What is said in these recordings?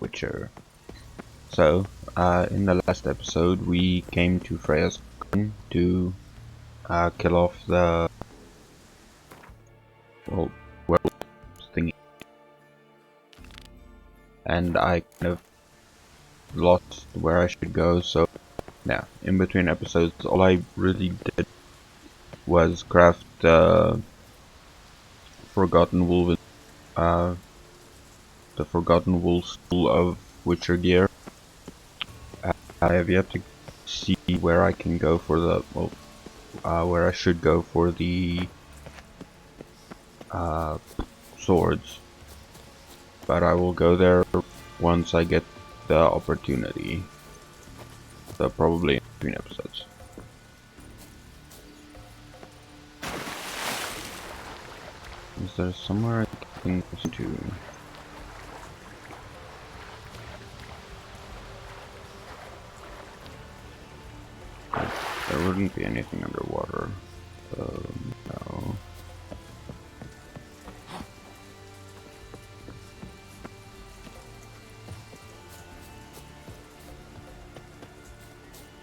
Witcher. So, in the last episode, we came to Freya's garden to kill off the werewolf thingy, and I kind of lost where I should go. So, yeah, in between episodes, all I really did was craft Forgotten Wool, the Forgotten Wool School of Witcher gear. I have yet to see where I can go for the where I should go for the swords, but I will go there once I get the opportunity. So probably in between episodes. Is there somewhere I can go to? There wouldn't be anything underwater. No.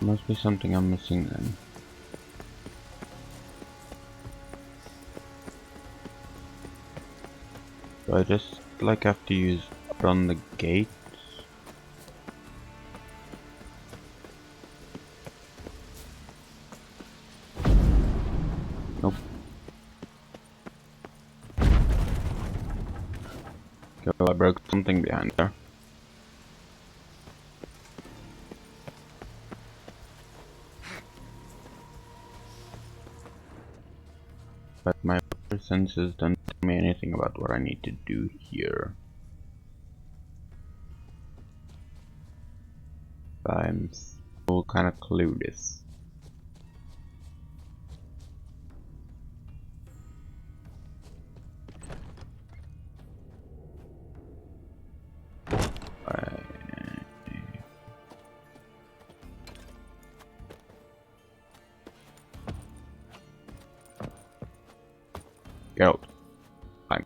Must be something I'm missing then. Do I just like have to use it on the gates? Nope. Okay, I broke something behind there. But my other senses don't tell me anything about what I need to do here. I'm still kind of clueless. Get out. Fine.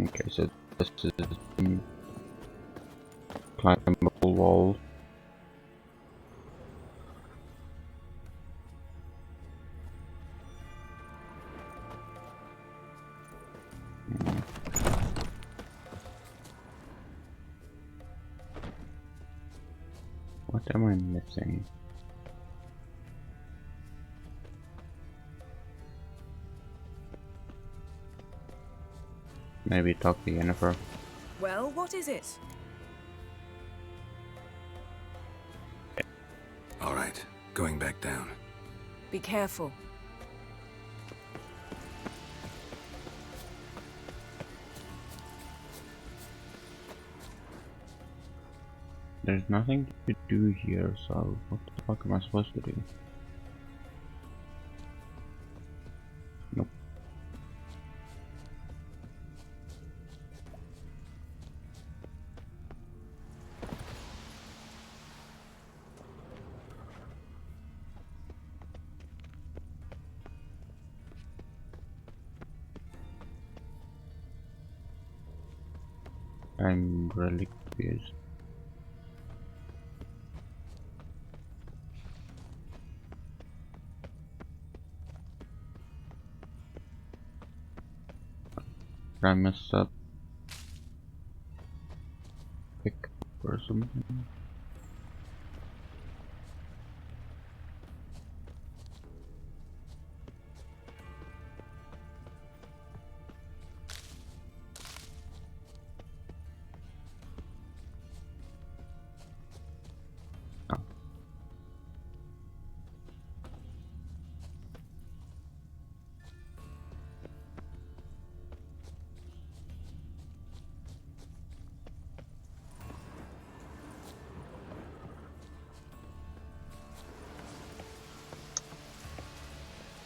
Okay, so this is climbable wall. What am I missing? Maybe talk to Yennefer. Well, what is it? All right, going back down. Be careful. There's nothing to do here, so what the fuck am I supposed to do? Nope. I'm really confused. Did I mess up? Pick up or something? Oh.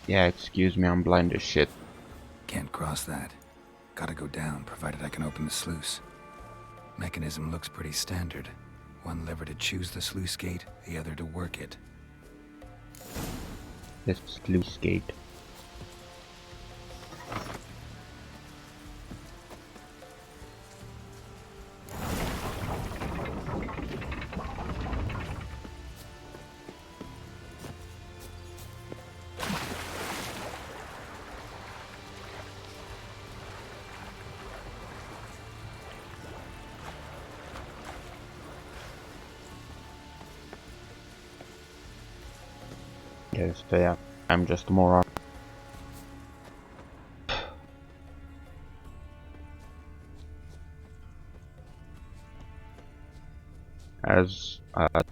Yeah, excuse me, I'm blind as shit. Can't cross that. Gotta go down, provided I can open the sluice. Mechanism looks pretty standard. one lever to choose the sluice gate, the other to work it. This sluice gate. Yes, so yeah, I'm just a moron. As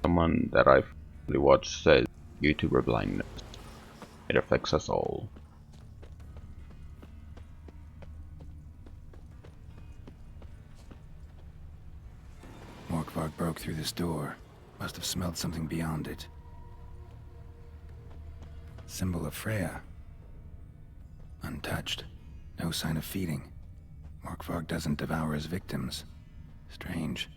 someone that I've really watched says, YouTuber blindness. It affects us all. Morkvarg broke through this door. Must have smelled something beyond it. Symbol of Freya. Untouched. No sign of feeding. Morkvarg doesn't devour his victims. Strange.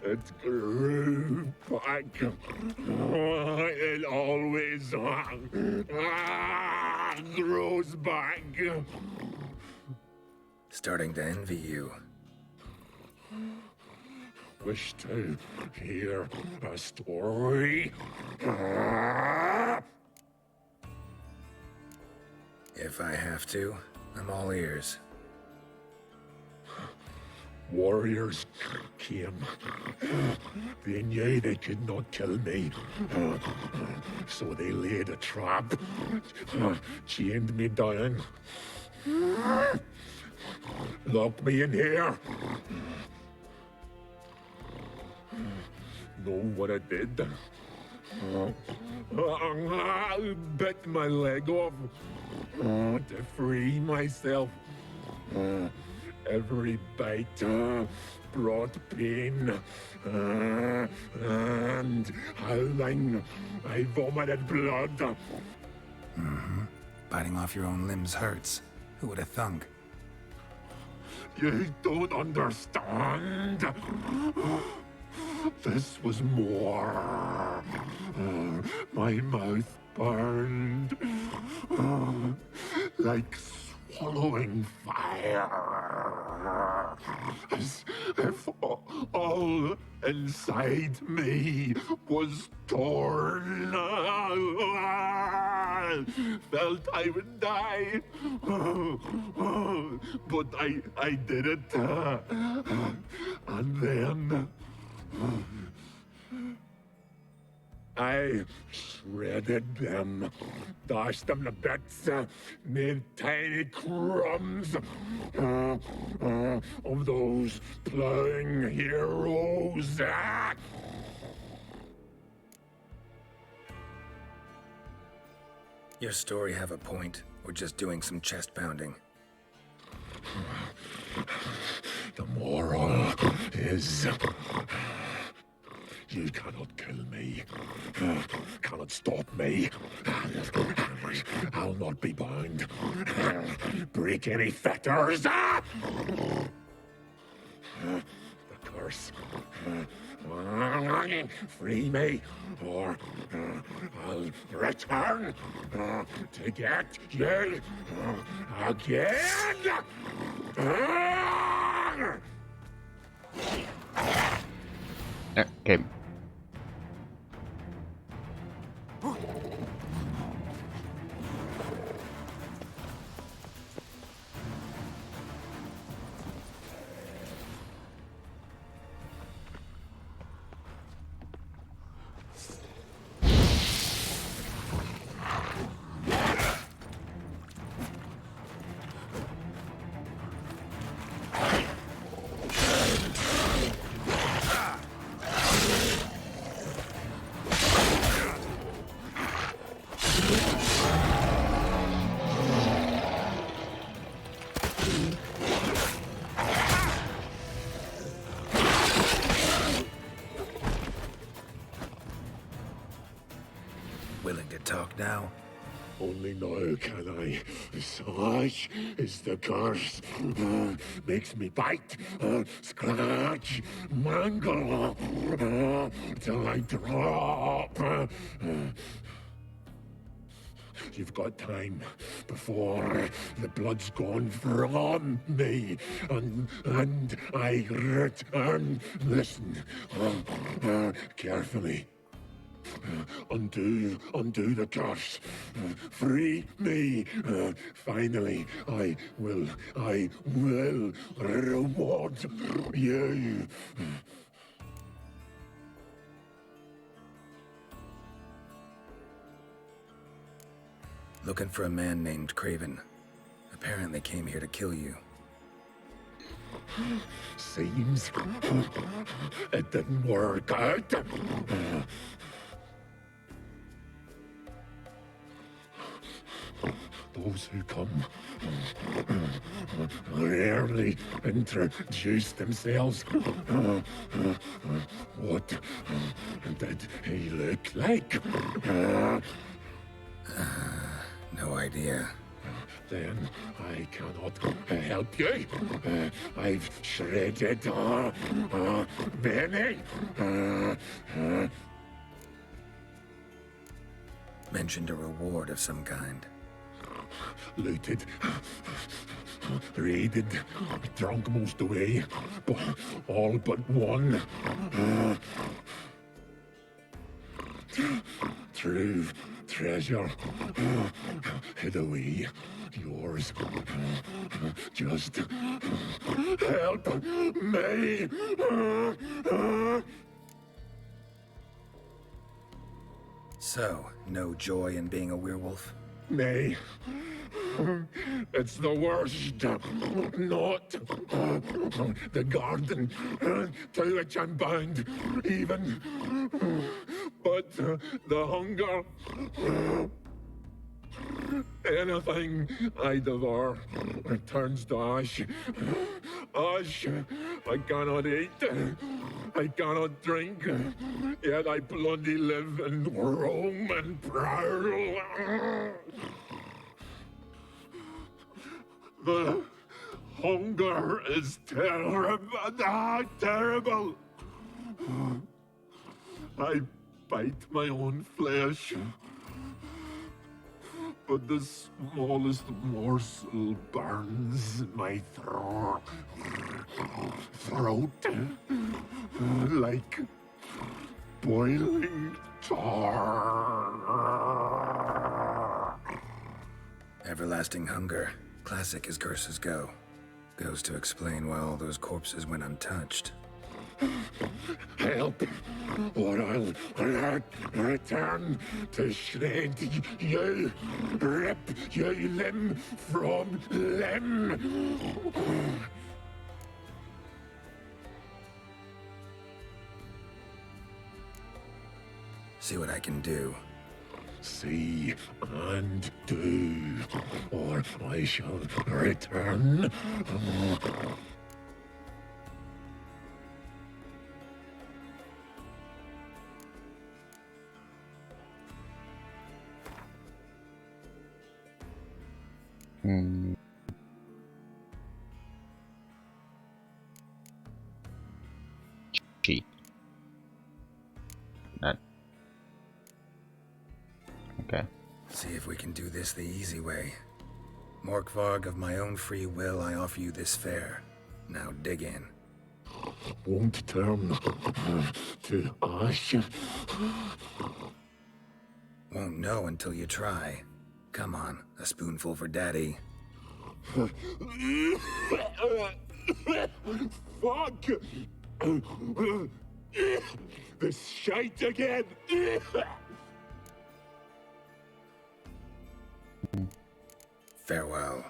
It grew back. It always grows back. Starting to envy you. Wish to hear a story. If I have to, I'm all ears. Warriors came. They knew they could not kill me. So they laid a trap. Chained me down. Locked me in here. Know what I did? I bit my leg off to free myself. Every bite brought pain, and howling, I vomited blood. Mm-hmm. Biting off your own limbs hurts. Who would have thunk? You don't understand. This was more. My mouth burned like swallowing fire, as if all inside me was torn. Felt I would die, but I did it, and then I shredded them, dashed them to bits, made tiny crumbs of those plowing heroes. Your story have a point. We're just doing some chest pounding. The moral is, you cannot kill me, cannot stop me. I'll not be bound. Break any fetters. The curse. Free me, or I'll return to get you again. Okay. to talk now? Only now can I. Such is the curse. Makes me bite, scratch, mangle, till I drop. You've got time before the blood's gone from me, and I return. Listen, carefully. Undo the curse. Free me. Finally, I will reward you. Looking for a man named Craven. Apparently came here to kill you. Seems it didn't work out. Those who come rarely introduce themselves. What did he look like? No idea. Then I cannot help you. I've shredded many. Mentioned a reward of some kind. Looted, raided, drunk most away, but all but one. True treasure hid away. Yours. Just help me. So, no joy in being a werewolf? Nay. It's the worst. Not the garden to which I'm bound, even. But the hunger. Anything I devour turns to ash. Ash. I cannot eat. I cannot drink. Yet I bloody live and roam and prowl. The hunger is terrible. I bite my own flesh. But the smallest morsel burns my throat like boiling tar. Everlasting hunger. Classic as curses go. Goes to explain why all those corpses went untouched. Help, or I'll return to shred you, rip you limb from limb. See what I can do. See and do, or I shall return. Cheat. That. Okay. See if we can do this the easy way. Morkvarg, of my own free will, I offer you this fare. Now dig in. Won't turn to ash. Won't know until you try. Come on, a spoonful for Daddy. Fuck! This shite again! Farewell.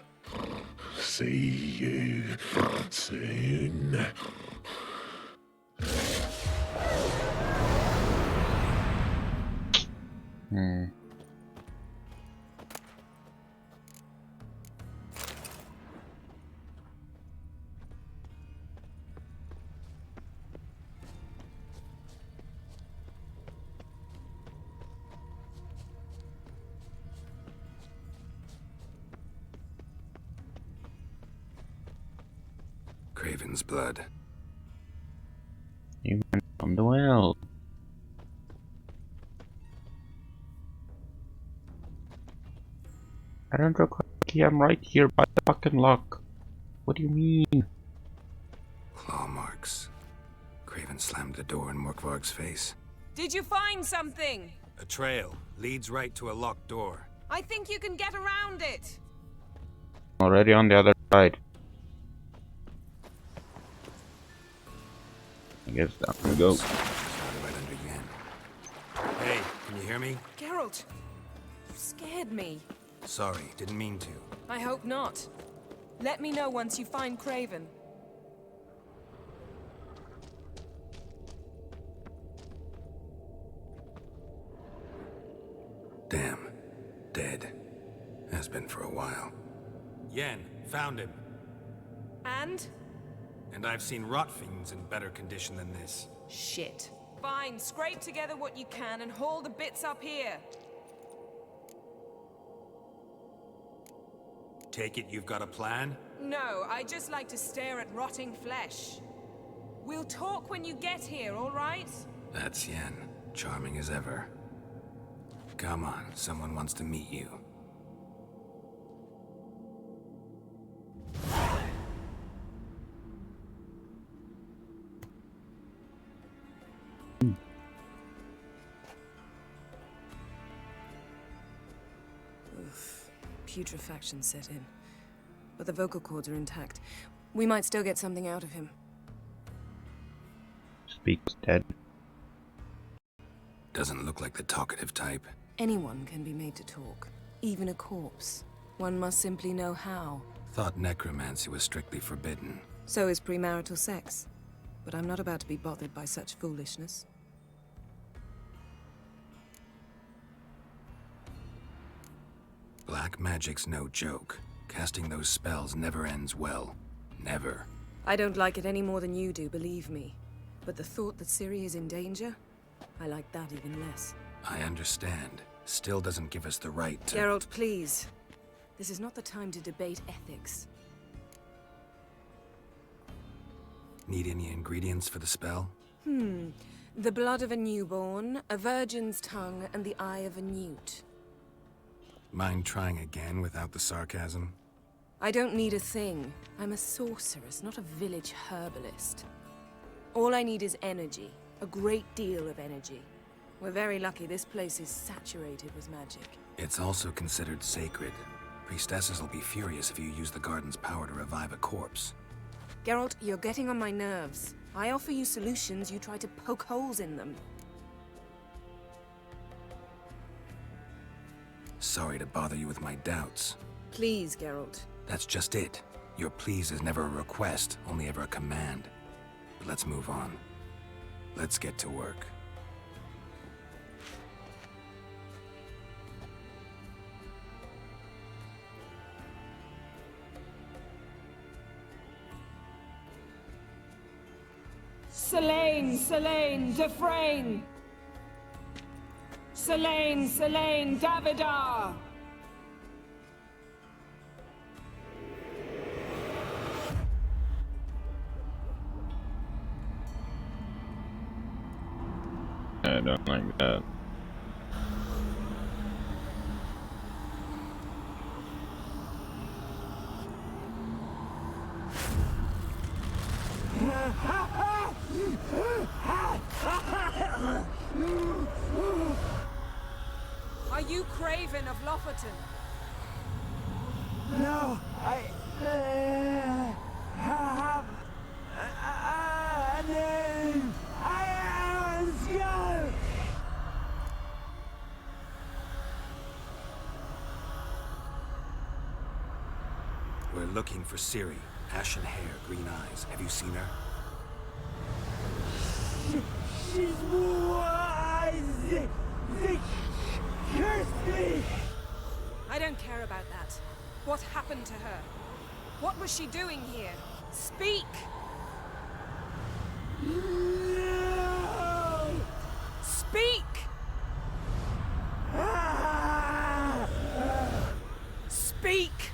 See you soon. Craven's blood. You went from the well. I don't look like I'm right here by the fucking lock. What do you mean? Claw marks. Craven slammed the door in Morkvarg's face. Did you find something? A trail leads right to a locked door. I think you can get around it. Already on the other side. I guess down we go. Started right under Yen. Hey, can you hear me? Geralt, you scared me. Sorry, didn't mean to. I hope not. Let me know once you find Craven. Damn. Dead. Has been for a while. Yen, found him. And? And I've seen rot fiends in better condition than this. Shit. Fine, scrape together what you can and haul the bits up here. Take it you've got a plan? No, I just like to stare at rotting flesh. We'll talk when you get here, all right? That's Yen. Charming as ever. Come on, someone wants to meet you. Putrefaction set in. But the vocal cords are intact. We might still get something out of him. Speaks dead. Doesn't look like the talkative type. Anyone can be made to talk. Even a corpse. One must simply know how. Thought necromancy was strictly forbidden. So is premarital sex. But I'm not about to be bothered by such foolishness. Black magic's no joke. Casting those spells never ends well. Never. I don't like it any more than you do, believe me. But the thought that Ciri is in danger? I like that even less. I understand. Still doesn't give us the right to— Geralt, please. This is not the time to debate ethics. Need any ingredients for the spell? The blood of a newborn, a virgin's tongue, and the eye of a newt. Mind trying again without the sarcasm? I don't need a thing. I'm a sorceress, not a village herbalist. All I need is energy. A great deal of energy. We're very lucky this place is saturated with magic. It's also considered sacred. Priestesses will be furious if you use the garden's power to revive a corpse. Geralt, you're getting on my nerves. I offer you solutions, you try to poke holes in them. Sorry to bother you with my doubts. Please, Geralt. That's just it. Your please is never a request, only ever a command. But let's move on. Let's get to work. Selene, Selene, Defrain! Selene, Selene, Davidar! I don't like that. Are you Craven of Lofoten? No, I have a name. I am Skjall. We're looking for Ciri. Ashen hair, green eyes. Have you seen her? She's wise. They cursed me. I don't care about that. What happened to her? What was she doing here? Speak! No. Speak! Speak!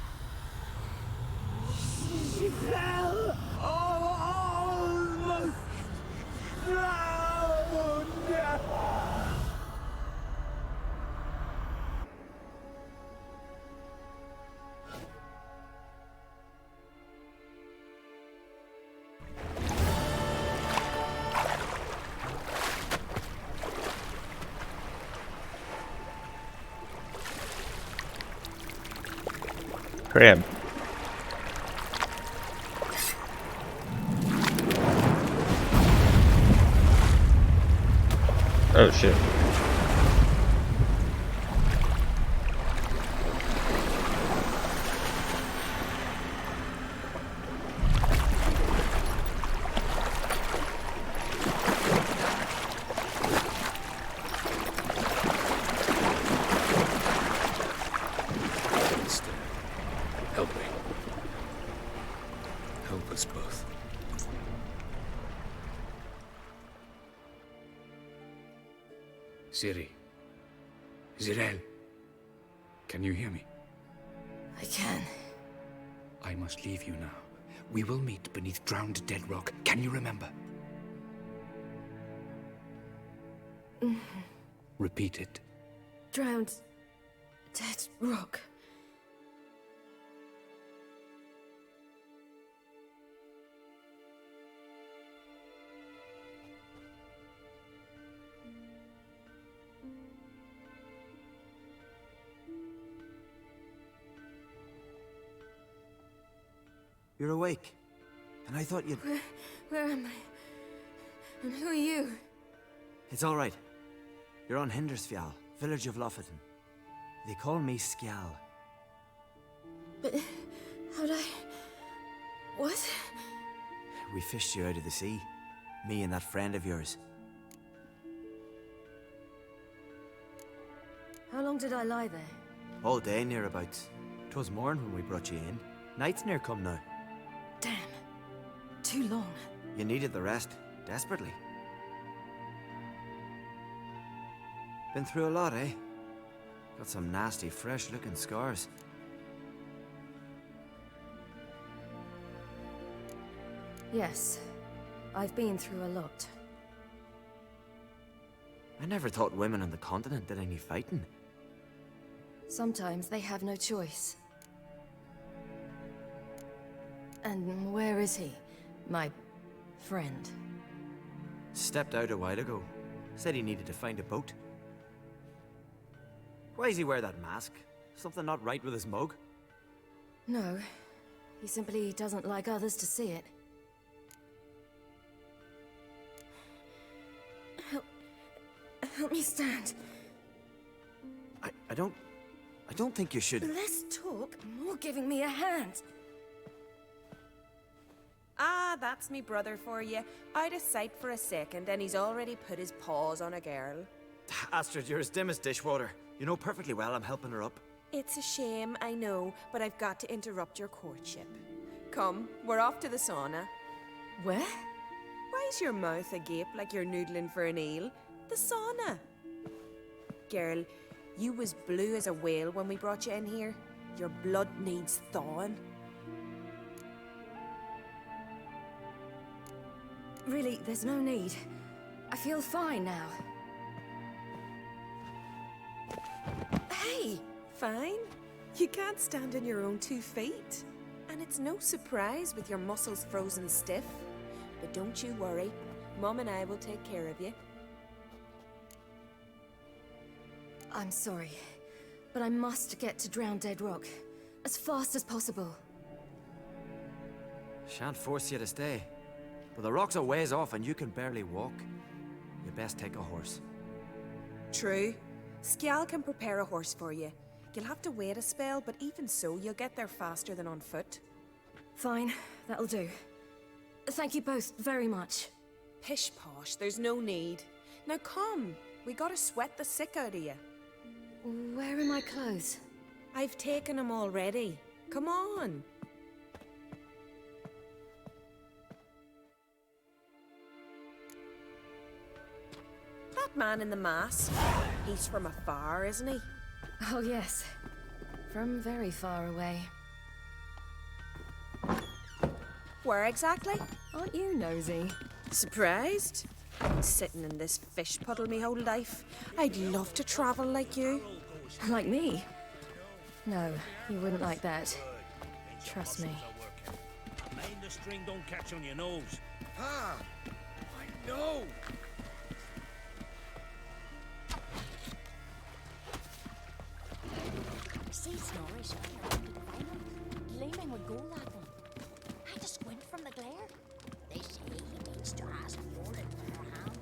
She fell. Oh. crab. Oh shit. Mister, help me. Help us both. Ciri. Zirael. Can you hear me? I can. I must leave you now. We will meet beneath drowned dead rock. Can you remember? Repeat it. Drowned. Dead rock. You're awake. And I thought you'd... Where am I? And who are you? It's all right. You're on Hindersfjall, village of Lofoten. They call me Skjal. But how'd I... What? We fished you out of the sea. Me and that friend of yours. How long did I lie there? All day nearabouts. 'Twas morn when we brought you in. Night's near come now. Damn. Too long. You needed the rest, desperately. Been through a lot, eh? Got some nasty, fresh-looking scars. Yes. I've been through a lot. I never thought women on the continent did any fighting. Sometimes they have no choice. And where is he? My friend. Stepped out a while ago. Said he needed to find a boat. Why does he wear that mask? Something not right with his mug? No. He simply doesn't like others to see it. Help me stand. I don't think you should... Less talk, more giving me a hand. Ah, that's me brother for you. Out of sight for a second, and he's already put his paws on a girl. Astrid, you're as dim as dishwater. You know perfectly well I'm helping her up. It's a shame, I know, but I've got to interrupt your courtship. Come, we're off to the sauna. Where? Why's your mouth agape like you're noodling for an eel? The sauna. Girl, you was blue as a whale when we brought you in here. Your blood needs thawing. Really, there's no need. I feel fine now. Hey, fine. You can't stand on your own 2 feet. And it's no surprise with your muscles frozen stiff. But don't you worry. Mom and I will take care of you. I'm sorry, but I must get to Drowned Dead Rock as fast as possible. Shan't force you to stay. But the rock's a ways off and you can barely walk. You best take a horse. True. Skjal can prepare a horse for you. You'll have to wait a spell, but even so, you'll get there faster than on foot. Fine, that'll do. Thank you both very much. Pish posh, there's no need. Now come, we gotta sweat the sick out of you. Where are my clothes? I've taken them already. Come on. That man in the mask, he's from afar, isn't he? Oh yes, from very far away. Where exactly? Aren't you nosy? Surprised? Been sitting in this fish puddle me whole life. I'd love to travel like you. Like me? No, you wouldn't like that. Trust me. Mind the string don't catch on your nose. Ah! I know! See, Snorri, would go that one. I just squint from the glare. They say he needs to ask Yoren for her hand.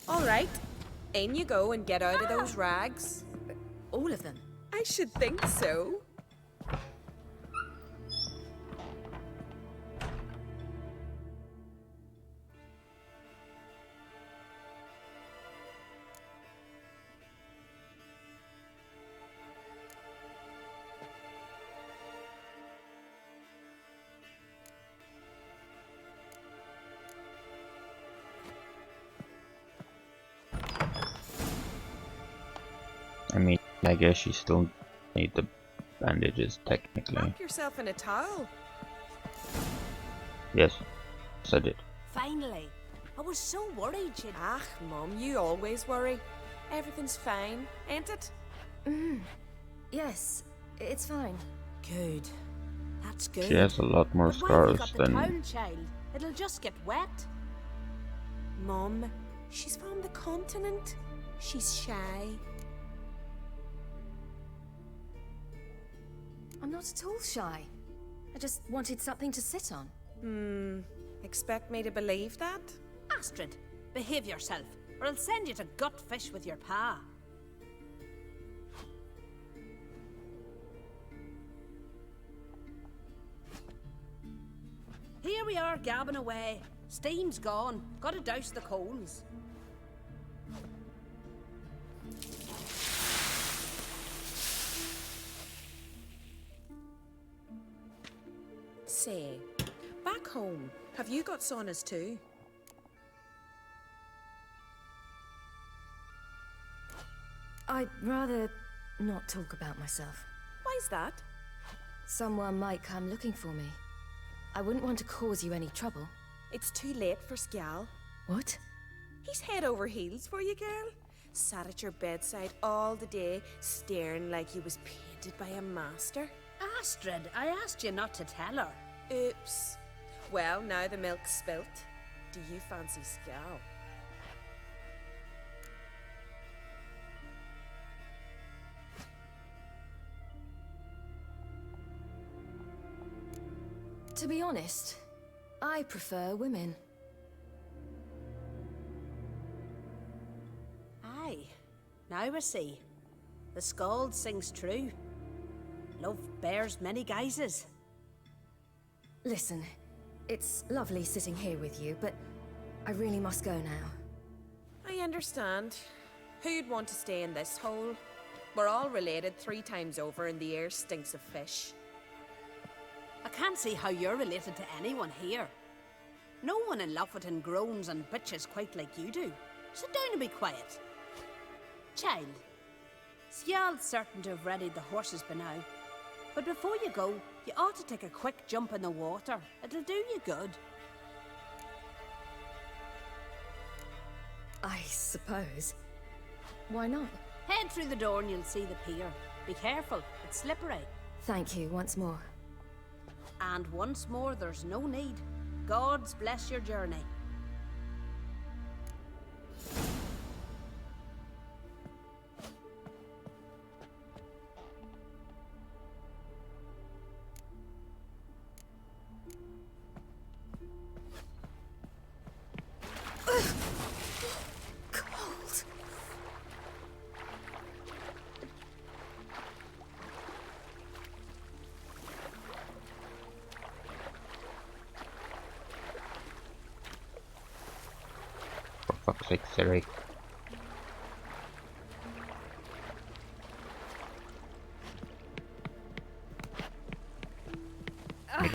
All right, in you go and get out of those rags. All of them. I should think so. I mean, I guess you still need the bandages technically. Wrap yourself in a towel. Yes, I did. Finally. I was so worried she'd... Ah, Mum, you always worry. Everything's fine, ain't it? Yes, it's fine. Good. That's good. She has a lot more But why have you scars got the than. towel, child? It'll just get wet. Mum, she's from the continent. She's shy. I'm not at all shy. I just wanted something to sit on. Expect me to believe that? Astrid, behave yourself, or I'll send you to gut fish with your pa. Here we are, gabbing away. Steam's gone. Gotta douse the coals. Say, back home, have you got saunas too? I'd rather not talk about myself. Why's that? Someone might come looking for me. I wouldn't want to cause you any trouble. It's too late for Skjal. What? He's head over heels for you, girl. Sat at your bedside all the day, staring like he was painted by a master. Astrid, I asked you not to tell her. Oops. Well, now the milk's spilt. Do you fancy Skjal? To be honest, I prefer women. Aye. Now I see. The Scald sings true. Love bears many guises. Listen, it's lovely sitting here with you, but I really must go now. I understand. Who'd want to stay in this hole? We're all related 3 times over and the air stinks of fish. I can't see how you're related to anyone here. No one in Lofoten groans and bitches quite like you do. Sit down and be quiet. Child, Skjal's certain to have readied the horses by now. But before you go, you ought to take a quick jump in the water. It'll do you good. I suppose. Why not? Head through the door and you'll see the pier. Be careful, it's slippery. Thank you once more. And once more, there's no need. God's bless your journey. Cold. For fuck's sake, Siri.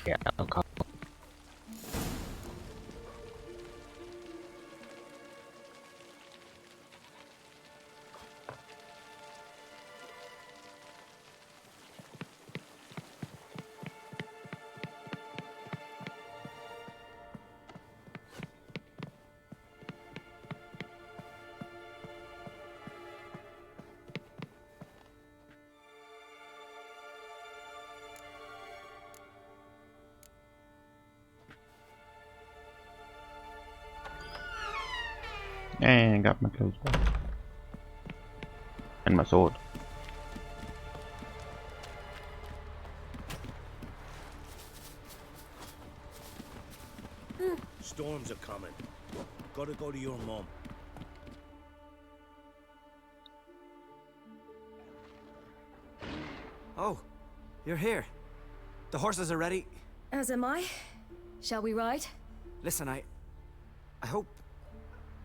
Yeah, alcohol. And got my clothes back. And my sword. coming. Gotta go to your mum. Oh, you're here. The horses are ready. As am I. Shall we ride? Listen, I hope...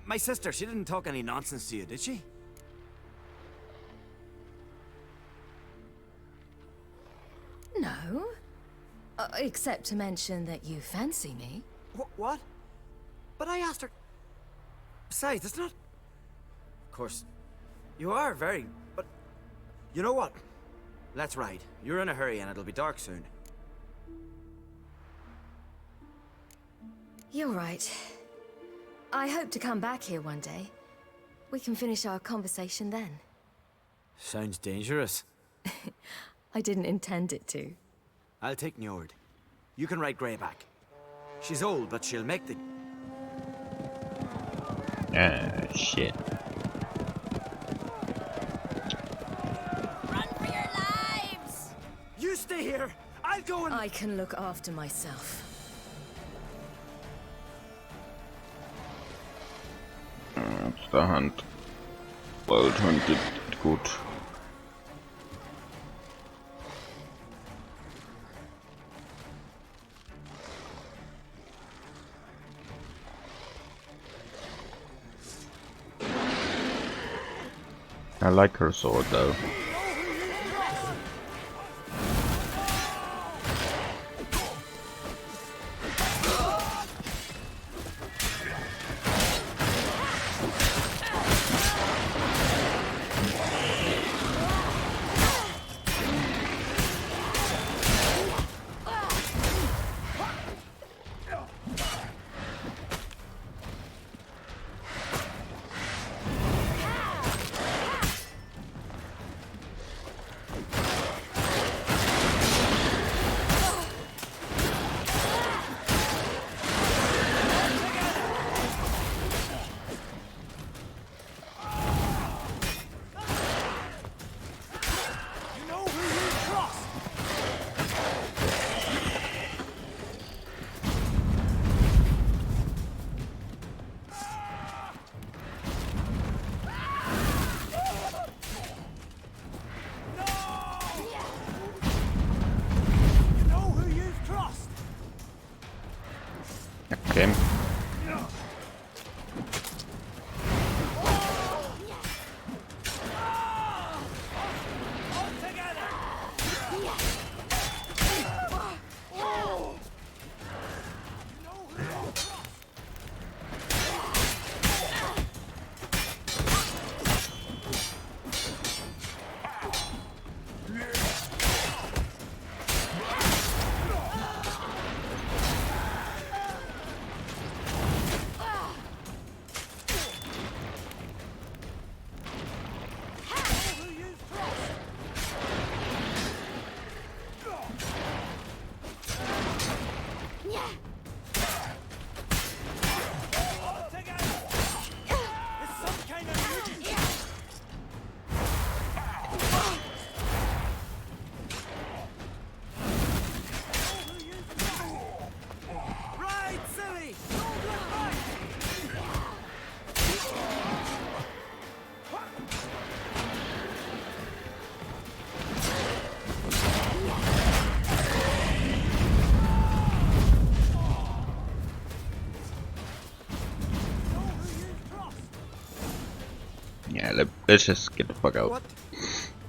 My sister, she didn't talk any nonsense to you, did she? No. Except to mention that you fancy me. What? But I asked her... Besides, it's not... Of course, you are very... But... You know what? Let's ride. You're in a hurry and it'll be dark soon. You're right. I hope to come back here one day. We can finish our conversation then. Sounds dangerous. I didn't intend it to. I'll take Njord. You can ride Greyback. She's old, but she'll make the... Ah, shit. Run for your lives! You stay here! I'll go and... I can look after myself. The hunt. Wild hunted. Gut. I like her sword though. Okay. Yeah, let's just get the fuck out.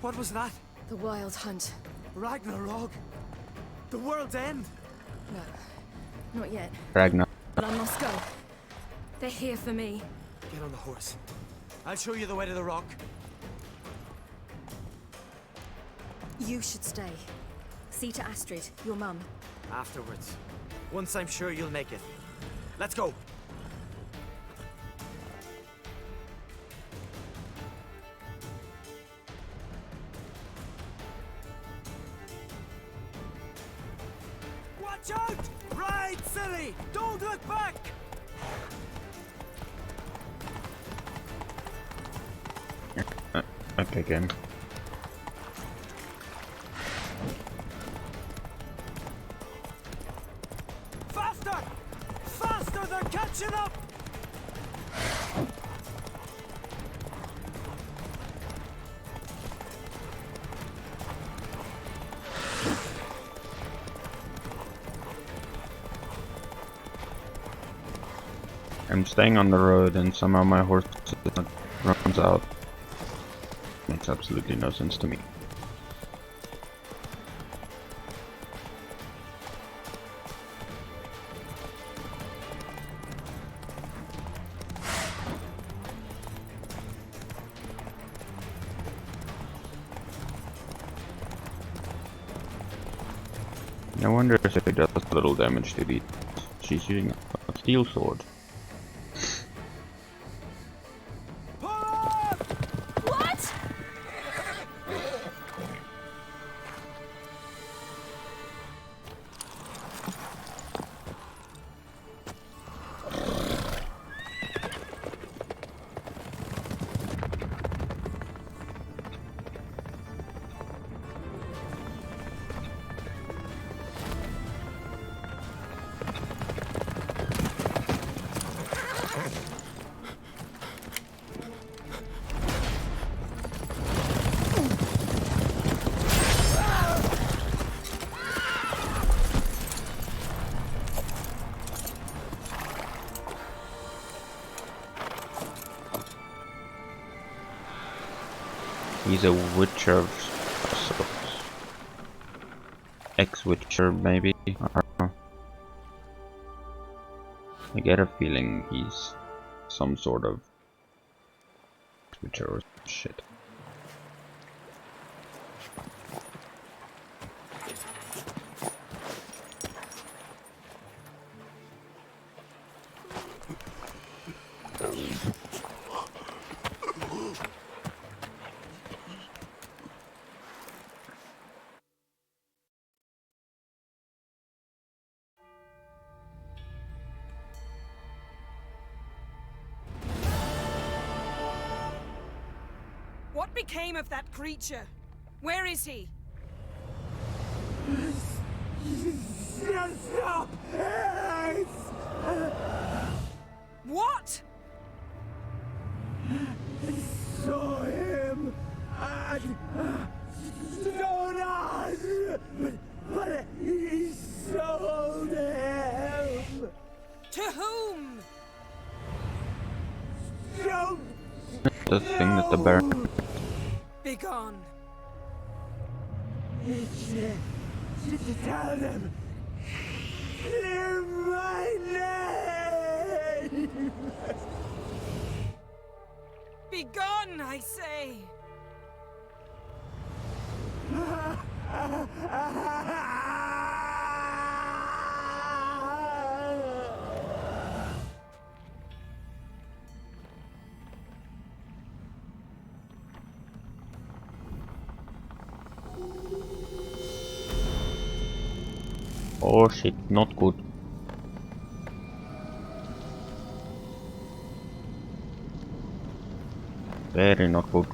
What was that? The Wild Hunt. Ragnarok? The world's end? No, not yet. Ragnar. But I must go. They're here for me. Get on the horse. I'll show you the way to the rock. You should stay. See to Astrid, your mum. Afterwards. Once I'm sure you'll make it. Let's go. Watch out! Ride, silly! Don't look back! Okay, game. Faster! Faster! They're catching up! I'm staying on the road and somehow my horse runs out. Makes absolutely no sense to me. No wonder she does little damage to these. She's using a steel sword. What? He's a witcher of sorts. Ex-witcher, maybe? I don't know. I get a feeling he's some sort of witcher or shit. What became of that creature? Where is he? Stop! What? Saw him at Stonas, but he sold him. To whom? Don't The thing that the Baron... Begone. tell them. Clear my name. Begone, I say. Oh shit, not good. Very not good.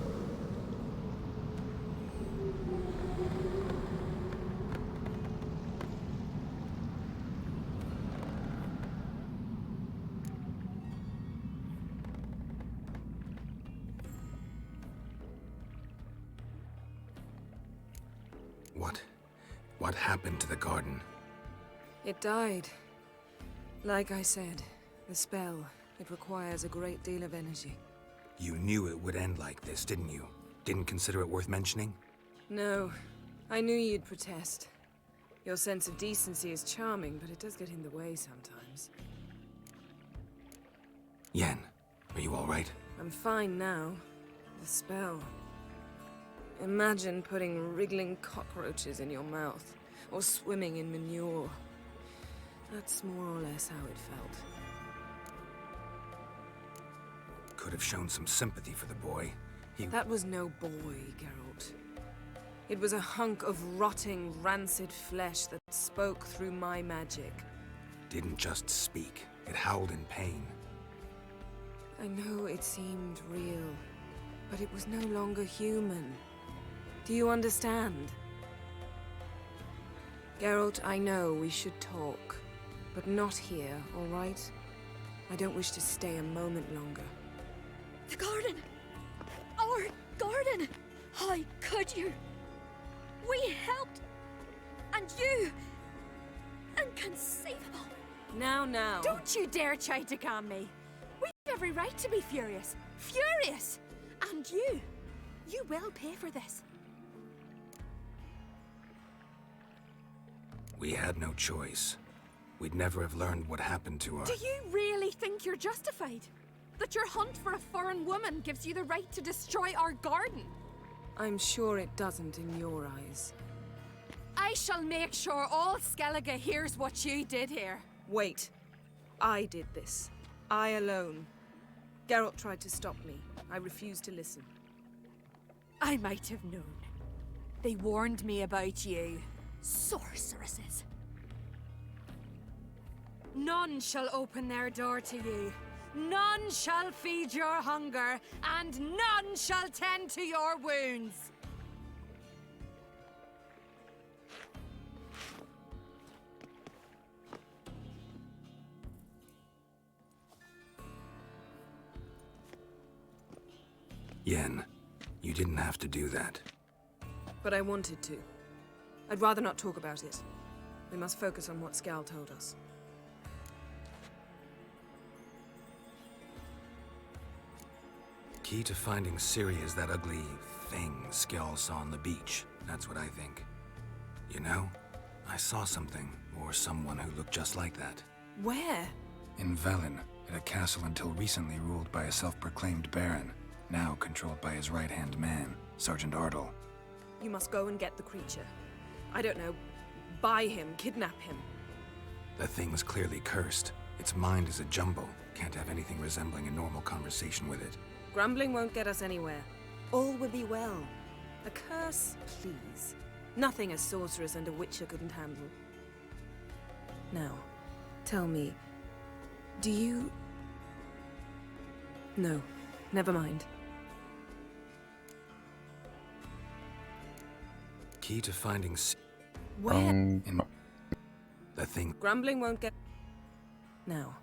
What happened to the garden? It died. Like I said, the spell, it requires a great deal of energy. You knew it would end like this, didn't you? Didn't consider it worth mentioning? No, I knew you'd protest. Your sense of decency is charming, but it does get in the way sometimes. Yen, are you alright? I'm fine now. The spell. Imagine putting wriggling cockroaches in your mouth, or swimming in manure. That's more or less how it felt. Could have shown some sympathy for the boy. That was no boy, Geralt. It was a hunk of rotting, rancid flesh that spoke through my magic. Didn't just speak. It howled in pain. I know it seemed real, but it was no longer human. Do you understand? Geralt, I know we should talk, but not here, all right? I don't wish to stay a moment longer. The garden! Our garden! How could you? We helped! And you! Inconceivable! Now. Don't you dare try to calm me! every right to be furious. Furious! And you will pay for this. We had no choice. We'd never have learned what happened to her. Do you really think you're justified? That your hunt for a foreign woman gives you the right to destroy our garden? I'm sure it doesn't in your eyes. I shall make sure all Skellige hears what you did here. Wait. I did this. I alone. Geralt tried to stop me. I refused to listen. I might have known. They warned me about you. Sorceresses. None shall open their door to you. None shall feed your hunger, and none shall tend to your wounds. Yen, you didn't have to do that. But I wanted to. I'd rather not talk about it. We must focus on what Skal told us. Key to finding Ciri is that ugly thing Skjall saw on the beach. That's what I think. You know, I saw something, or someone who looked just like that. Where? In Velen, at a castle until recently ruled by a self-proclaimed baron, now controlled by his right-hand man, Sergeant Ardle. You must go and get the creature. I don't know. Buy him, kidnap him. The thing's clearly cursed. Its mind is a jumble. Can't have anything resembling a normal conversation with it. Grumbling won't get us anywhere. All will be well. A curse, please. Nothing a sorceress and a witcher couldn't handle. Now, tell me, do you... No, never mind. Key to finding Where? in the thing. Grumbling won't get... Now.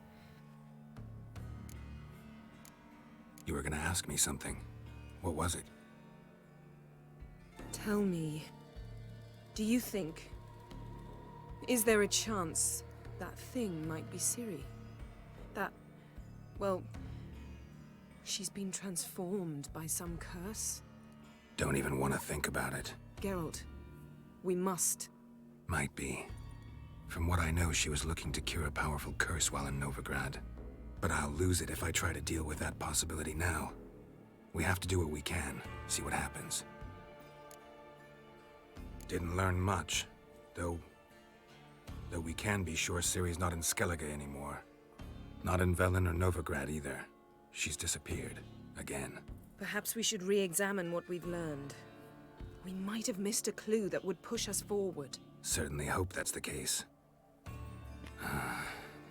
You were gonna ask me something. What was it? Tell me, do you think... Is there a chance that thing might be Ciri? That... well... she's been transformed by some curse? Don't even want to think about it. Geralt, we must. Might be. From what I know, she was looking to cure a powerful curse while in Novigrad. But I'll lose it if I try to deal with that possibility now. We have to do what we can, see what happens. Didn't learn much, though we can be sure Ciri's not in Skellige anymore. Not in Velen or Novigrad either. She's disappeared. Again. Perhaps we should re-examine what we've learned. We might have missed a clue that would push us forward. Certainly hope that's the case.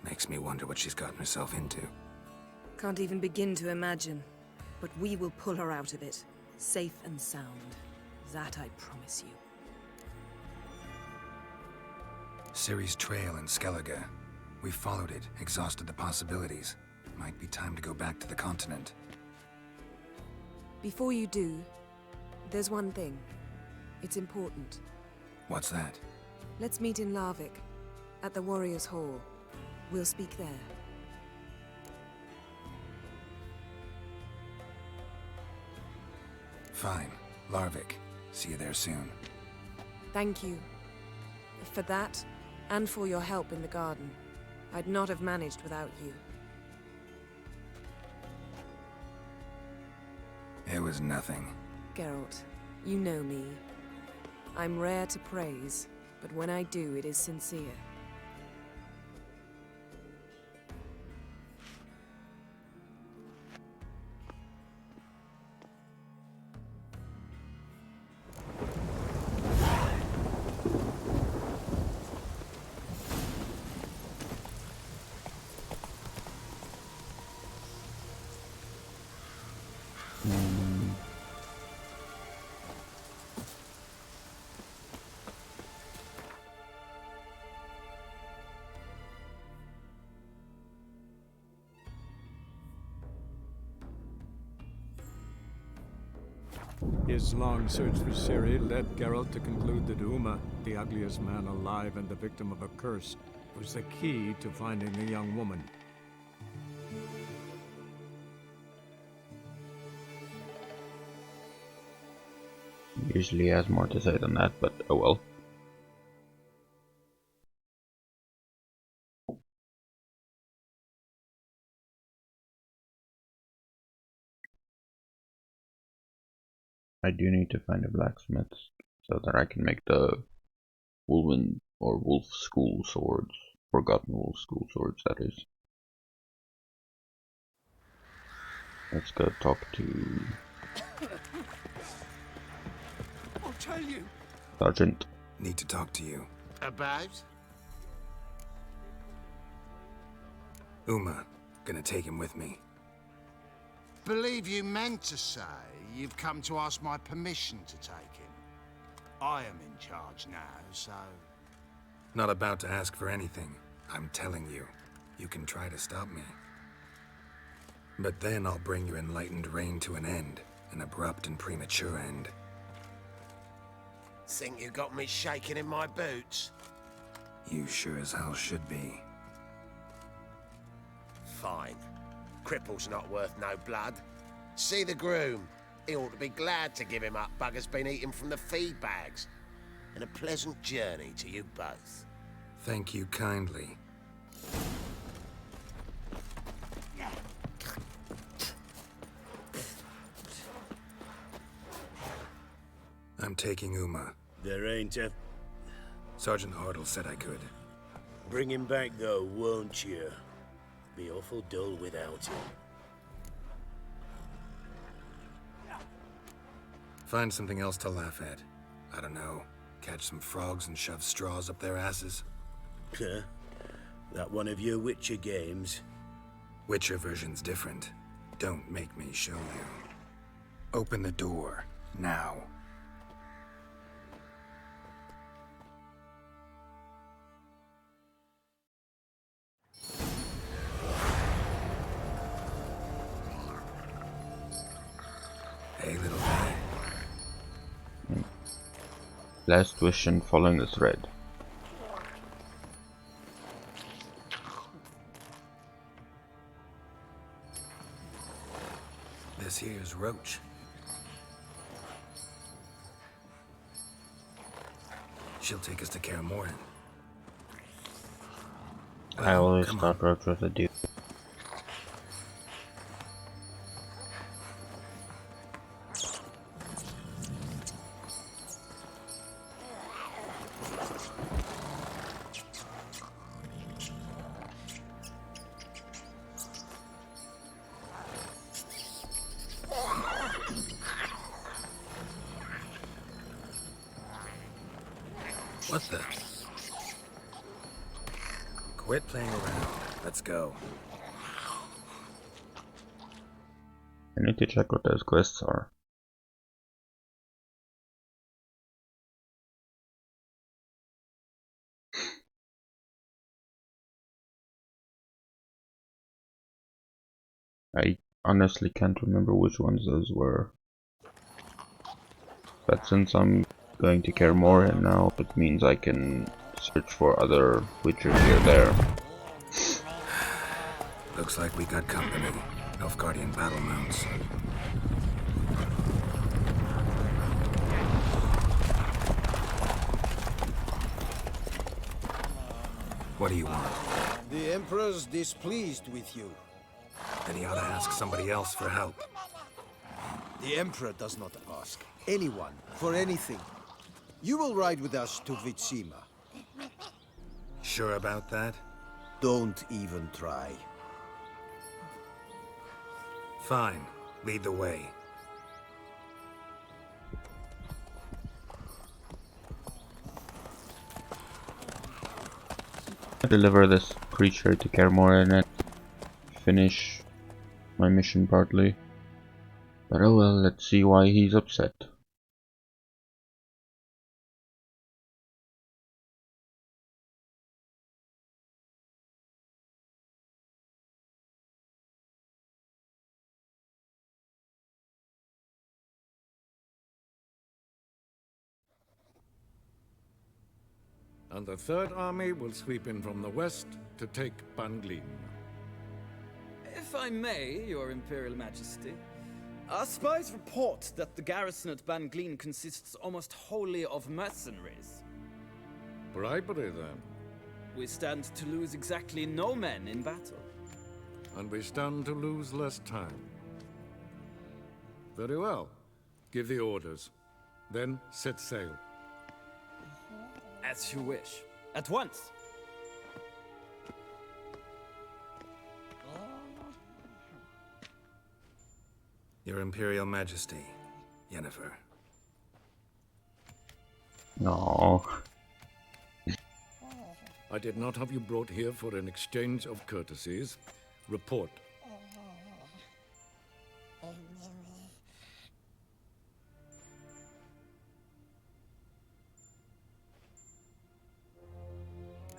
Makes me wonder what she's gotten herself into. Can't even begin to imagine. But we will pull her out of it. Safe and sound. That I promise you. Ciri's trail in Skellige. We followed it, exhausted the possibilities. Might be time to go back to the continent. Before you do, there's one thing. It's important. What's that? Let's meet in Larvik, at the Warriors' Hall. We'll speak there. Fine. Larvik. See you there soon. Thank you. For that, and for your help in the garden. I'd not have managed without you. It was nothing. Geralt, you know me. I'm rare to praise, but when I do, it is sincere. His long search for Ciri led Geralt to conclude that Uma, the ugliest man alive and the victim of a curse, was the key to finding the young woman. Usually has more to say than that, but oh well. I do need to find a blacksmith so that I can make the Wolven or Wolf School swords. Forgotten Wolf School swords, that is. Let's go talk to I'll tell you. Sergeant. Need to talk to you. About? Uma. Gonna take him with me. Believe you meant to say you've come to ask my permission to take him. I am in charge now, so... Not about to ask for anything. I'm telling you. You can try to stop me. But then I'll bring your enlightened reign to an end. An abrupt and premature end. Think you got me shaking in my boots? You sure as hell should be. Fine. Cripple's not worth no blood. See the groom. He ought to be glad to give him up. Bugger's been eating from the feed bags. And a pleasant journey to you both. Thank you kindly. I'm taking Uma. There ain't a... Sergeant Hartle said I could. Bring him back though, won't you? Be awful dull without him. Find something else to laugh at. I don't know. Catch some frogs and shove straws up their asses. Huh? That one of your Witcher games? Witcher version's different. Don't make me show you. Open the door. Now. Hey, little guy. Last vision following the thread. This here's Roach. She'll take us to Kaer Morhen. I always thought Roach was a dude. What the? Quit playing around. Let's go. I need to check what those quests are. I honestly can't remember which ones those were. But since I'm going to Kaer Morhen now, it means I can search for other Witcher gear there. Looks like we got company. Nilfgaardian battle mounts. What do you want? The Emperor's displeased with you. Then he ought to ask somebody else for help. The Emperor does not ask anyone for anything. You will ride with us to Vitsima. Sure about that? Don't even try. Fine. Lead the way. I deliver this creature to Kaer Morhen and finish my mission partly. But oh well, let's see why he's upset. And the Third Army will sweep in from the west to take Ban Glin. If I may, Your Imperial Majesty, Our spies report that the garrison at Ban Glean consists almost wholly of mercenaries. Bribery, then. We stand to lose exactly no men in battle. And we stand to lose less time. Very well. Give the orders. Then set sail. As you wish. At once! Your Imperial Majesty, Yennefer. No. I did not have you brought here for an exchange of courtesies. Report.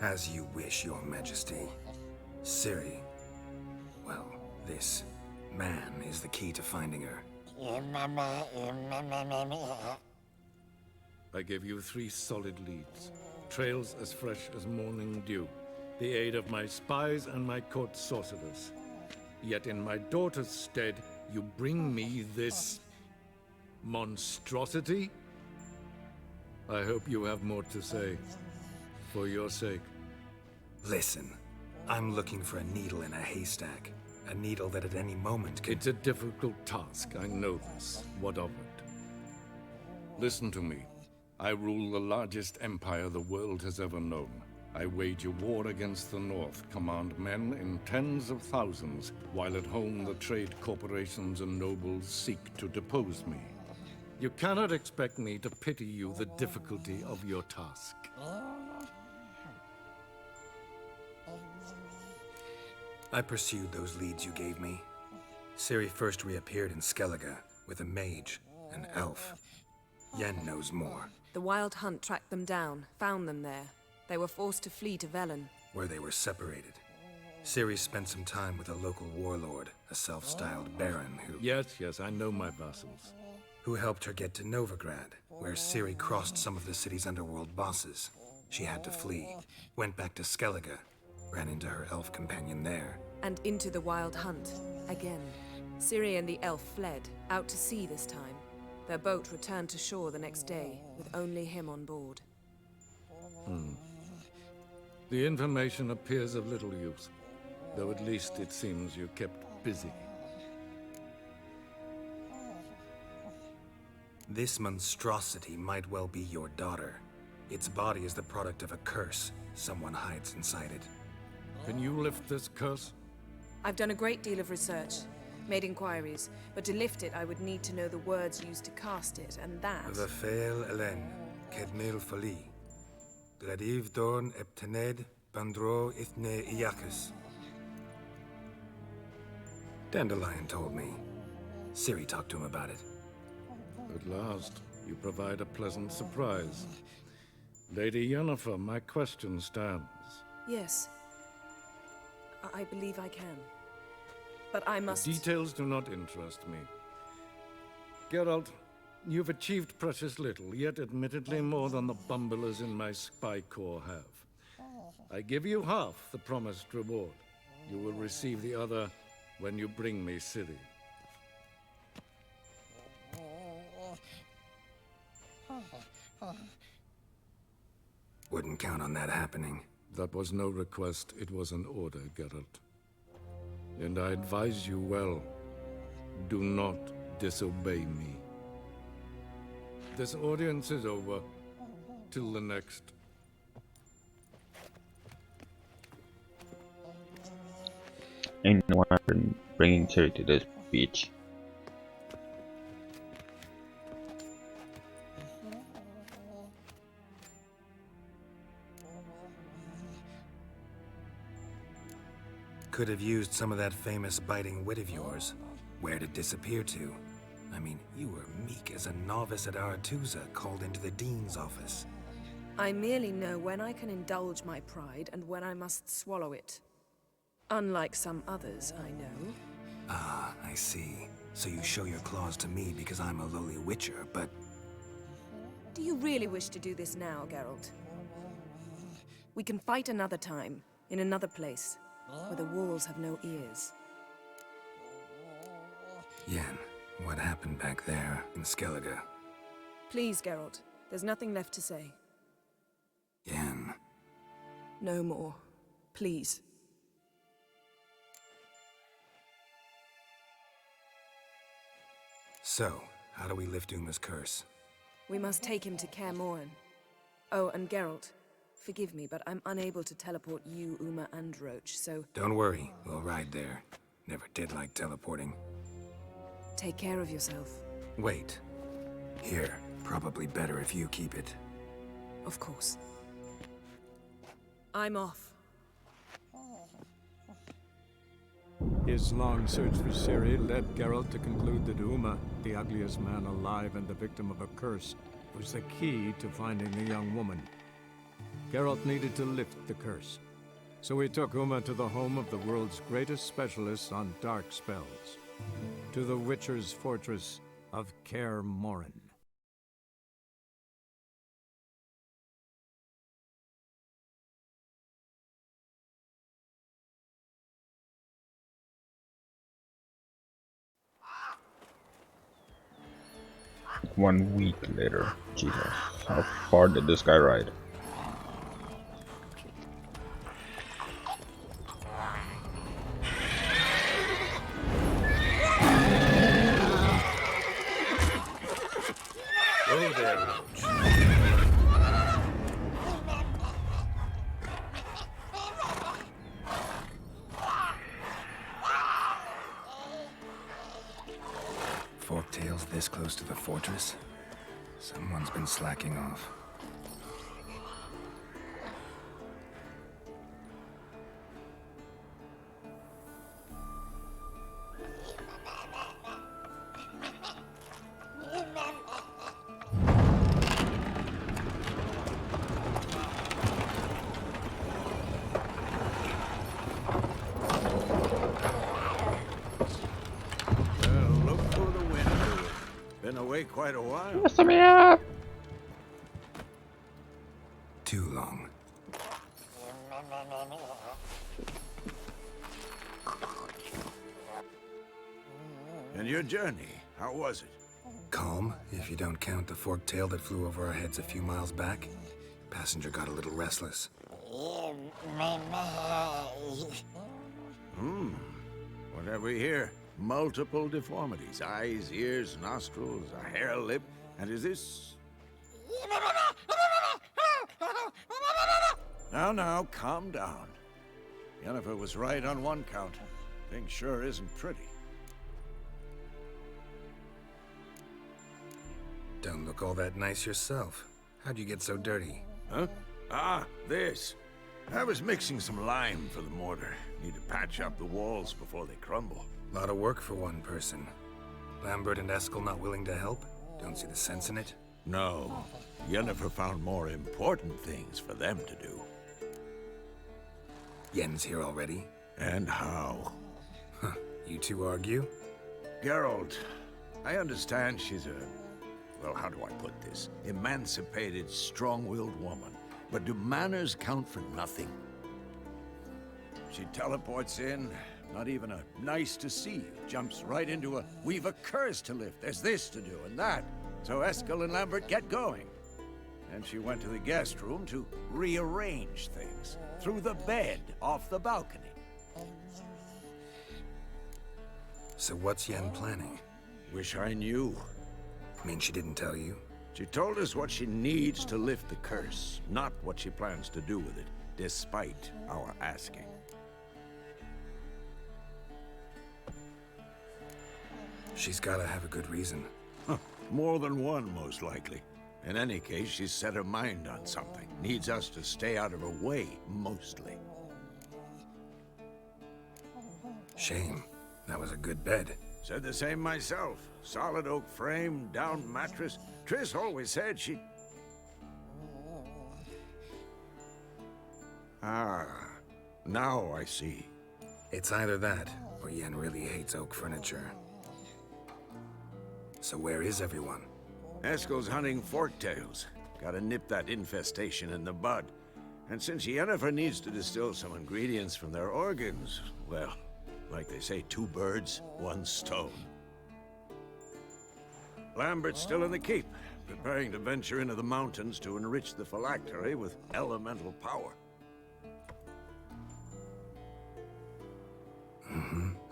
As you wish, Your Majesty. Ciri. Well, this man is the key to finding her. I gave you 3 solid leads. Trails as fresh as morning dew. The aid of my spies and my court sorcerers. Yet in my daughter's stead, you bring me this monstrosity? I hope you have more to say. For your sake. Listen, I'm looking for a needle in a haystack. A needle that at any moment can— It's a difficult task, I know this. What of it? Listen to me. I rule the largest empire the world has ever known. I wage a war against the North, command men in tens of thousands, while at home the trade corporations and nobles seek to depose me. You cannot expect me to pity you the difficulty of your task. I pursued those leads you gave me. Ciri first reappeared in Skellige with a mage, an elf. Yen knows more. The Wild Hunt tracked them down, found them there. They were forced to flee to Velen. Where they were separated. Ciri spent some time with a local warlord, a self-styled baron who— Yes, I know my vassals. Who helped her get to Novigrad, where Ciri crossed some of the city's underworld bosses. She had to flee, went back to Skellige, ran into her elf companion there. And into the Wild Hunt, again. Ciri and the elf fled, out to sea this time. Their boat returned to shore the next day, with only him on board. The information appears of little use, though at least it seems you kept busy. This monstrosity might well be your daughter. Its body is the product of a curse. Someone hides inside it. Can you lift this curse? I've done a great deal of research, made inquiries, but to lift it I would need to know the words used to cast it, and that— Vafael Elen, Kedmil Fali. Gladiv Dorn Eptened, Bandro Ithne Iacus. Dandelion told me. Ciri talked to him about it. At last, you provide a pleasant surprise. Lady Yennefer, my question stands. Yes. I believe I can. But I must— The details do not interest me. Geralt, you've achieved precious little, yet admittedly more than the bumblers in my spy corps have. I give you half the promised reward. You will receive the other when you bring me Ciri. Wouldn't count on that happening. That was no request, it was an order, Geralt. And I advise you well, do not disobey me. This audience is over. Till the next. Ain't no one bringing Ciri to this beach. Could have used some of that famous biting wit of yours. Where'd it disappear to? I mean, you were meek as a novice at Aretuza called into the Dean's office. I merely know when I can indulge my pride and when I must swallow it. Unlike some others I know. Ah, I see. So you show your claws to me because I'm a lowly witcher, but— Do you really wish to do this now, Geralt? We can fight another time, in another place, where the walls have no ears. Yen, What happened back there in Skellige? Please, Geralt. There's nothing left to say. Yen. No more. Please. So, how do we lift Uma's curse? We must take him to Kaer Morhen. Oh, and Geralt, forgive me, but I'm unable to teleport you, Uma, and Roach, so... Don't worry, we'll ride there. Never did like teleporting. Take care of yourself. Wait. Here, probably better if you keep it. Of course. I'm off. His long search for Ciri led Geralt to conclude that Uma, the ugliest man alive and the victim of a curse, was the key to finding the young woman. Geralt needed to lift the curse, so he took Uma to the home of the world's greatest specialist on dark spells, to the Witcher's fortress of Kaer Morhen. One week later. Jesus, how far did this guy ride? Oh, there, Roach. Forktails this close to the fortress? Someone's been slacking off. Quite a while. Mess me up. Too long. And your journey, how was it? Calm, if you don't count the forktail that flew over our heads a few miles back. Passenger got a little restless. What have we here? Multiple deformities. Eyes, ears, nostrils, a hair lip. And is this... Now, calm down. Yennefer was right on one count. Thing sure isn't pretty. Don't look all that nice yourself. How'd you get so dirty? Huh? Ah, this. I was mixing some lime for the mortar. Need to patch up the walls before they crumble. Lot of work for one person. Lambert and Eskel not willing to help? Don't see the sense in it? No. Yennefer found more important things for them to do. Yen's here already? And how? Huh. You two argue? Geralt, I understand she's a... well, how do I put this? Emancipated, strong-willed woman. But do manners count for nothing? She teleports in, not even a nice to see you. Jumps right into a, we've a curse to lift, there's this to do and that. So Eskel and Lambert get going. And she went to the guest room to rearrange things. Through the bed, off the balcony. So what's Yen planning? Wish I knew. Mean she didn't tell you? She told us what she needs to lift the curse, not what she plans to do with it, despite our asking. She's gotta have a good reason. More than one, most likely. In any case, she's set her mind on something. Needs us to stay out of her way, mostly. Shame. That was a good bed. Said the same myself. Solid oak frame, down mattress. Triss always said she... Ah, now I see. It's either that, or Yen really hates oak furniture. So where is everyone? Eskel's hunting forktails. Gotta nip that infestation in the bud. And since Yennefer needs to distill some ingredients from their organs, well, like they say, 2 birds, 1 stone. Lambert's still in the keep, preparing to venture into the mountains to enrich the phylactery with elemental power.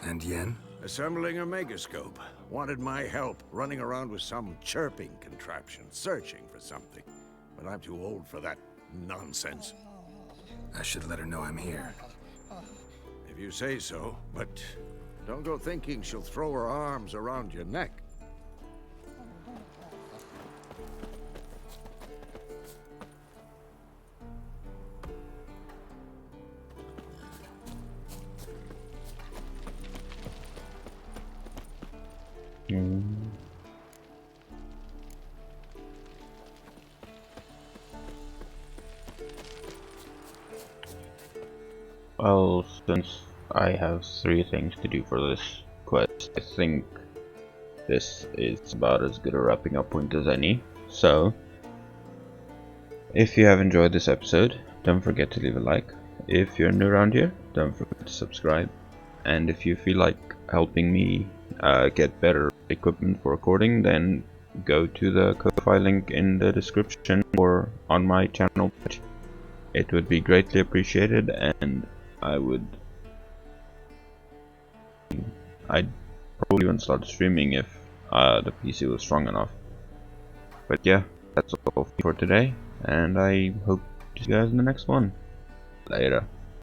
And Yen? Assembling a megascope. Wanted my help running around with some chirping contraption, searching for something. But I'm too old for that nonsense. I should let her know I'm here. If you say so, but don't go thinking she'll throw her arms around your neck. Well, since I have 3 things to do for this quest, I think this is about as good a wrapping up point as any. So, if you have enjoyed this episode, don't forget to leave a like. If you're new around here, don't forget to subscribe. And if you feel like helping me get better equipment for recording, then go to the Ko-Fi link in the description or on my channel page. It would be greatly appreciated, and I'd probably even start streaming if the PC was strong enough. But yeah, that's all for today, and I hope to see you guys in the next one. Later.